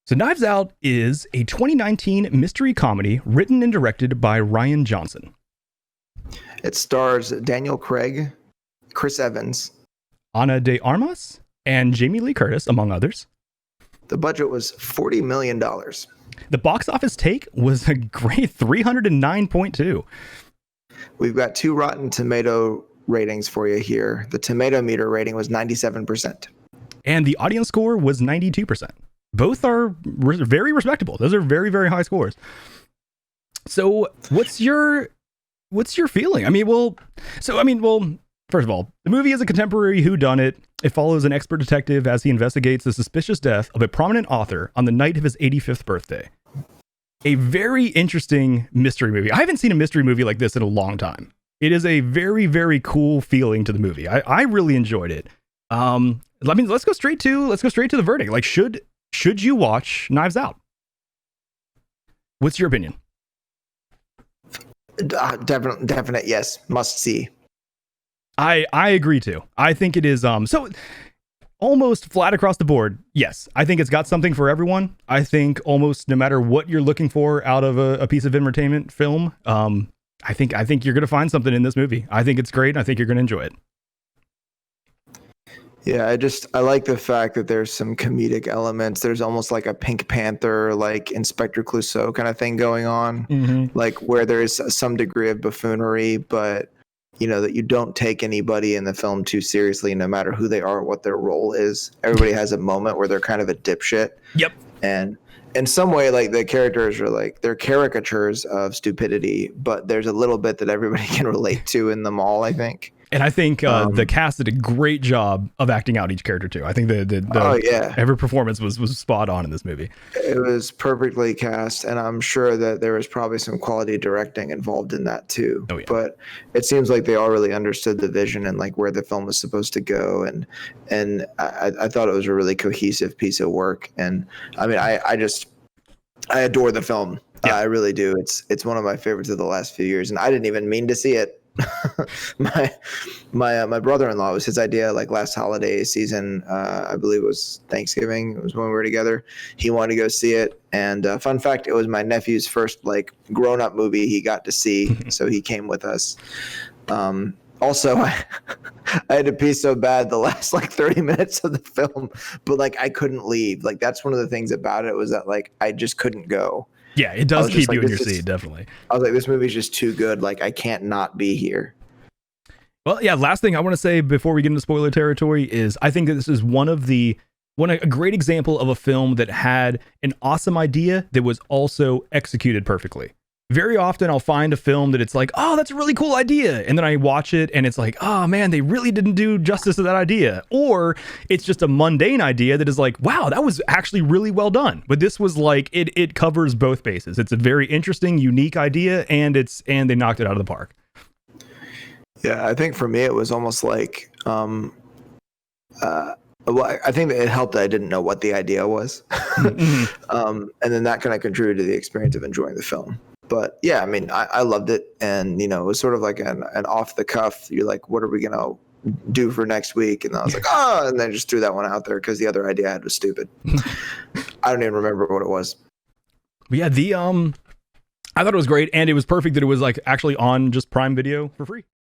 So Knives Out is a 2019 mystery comedy written and directed by Rian Johnson. It stars Daniel Craig, Chris Evans, Ana de Armas, and Jamie Lee Curtis, among others. The budget was $40 million. The box office take was a great 309.2. We've got 2 Rotten Tomato ratings for you here. The tomato meter rating was 97%. And the audience score was 92%. Both are very respectable. Those are very, very high scores. So what's your feeling? First of all, the movie is a contemporary whodunit. It follows an expert detective as he investigates the suspicious death of a prominent author on the night of his 85th birthday. A very interesting mystery movie. I haven't seen a mystery movie like this in a long time. It is a very, very cool feeling to the movie. I really enjoyed it. Let's go straight to the verdict. Like, should you watch Knives Out? What's your opinion? Definite yes, must see. I agree too. I think it is so almost flat across the board. Yes, I think it's got something for everyone. I think almost no matter what you're looking for out of a piece of entertainment film, I think you're going to find something in this movie. I think it's great. I think you're going to enjoy it. Yeah, I like the fact that there's some comedic elements. There's almost like a Pink Panther, like Inspector Clouseau kind of thing going on, like where there's some degree of buffoonery, but that you don't take anybody in the film too seriously, no matter who they are, what their role is. Everybody has a moment where they're kind of a dipshit. Yep. And in some way, like the characters are like, they're caricatures of stupidity, but there's a little bit that everybody can relate to in them all, I think. And I think the cast did a great job of acting out each character too. I think every performance was spot on in this movie. It was perfectly cast, and I'm sure that there was probably some quality directing involved in that too. Oh, yeah. But it seems like they all really understood the vision and like where the film was supposed to go, and I thought it was a really cohesive piece of work. And I mean, I adore the film. Yeah. I really do. It's one of my favorites of the last few years, and I didn't even mean to see it. my brother-in-law, it was his idea, like last holiday season, I believe it was Thanksgiving, it was when we were together. He wanted to go see it, and fun fact, it was my nephew's first like grown-up movie he got to see, so he came with us. Also, I had to pee so bad the last like 30 minutes of the film, but like I couldn't leave. Like that's one of the things about it, was that like I just couldn't go. Yeah, it does keep you in your seat, definitely. I was like, this movie's just too good. Like, I can't not be here. Well, yeah, last thing I want to say before we get into spoiler territory is I think that this is a great example of a film that had an awesome idea that was also executed perfectly. Very often I'll find a film that it's like, oh, that's a really cool idea. And then I watch it and it's like, oh man, they really didn't do justice to that idea. Or it's just a mundane idea that is like, wow, that was actually really well done. But this was like, it covers both bases. It's a very interesting, unique idea, and they knocked it out of the park. Yeah, I think for me, it was almost like, well, I think that it helped that I didn't know what the idea was. And then that kind of contributed to the experience of enjoying the film. But yeah, I mean, I loved it. And, it was sort of like an off the cuff. You're like, what are we going to do for next week? And I was like, and then just threw that one out there because the other idea I had was stupid. I don't even remember what it was. But yeah, I thought it was great. And it was perfect that it was like actually on just Prime Video for free.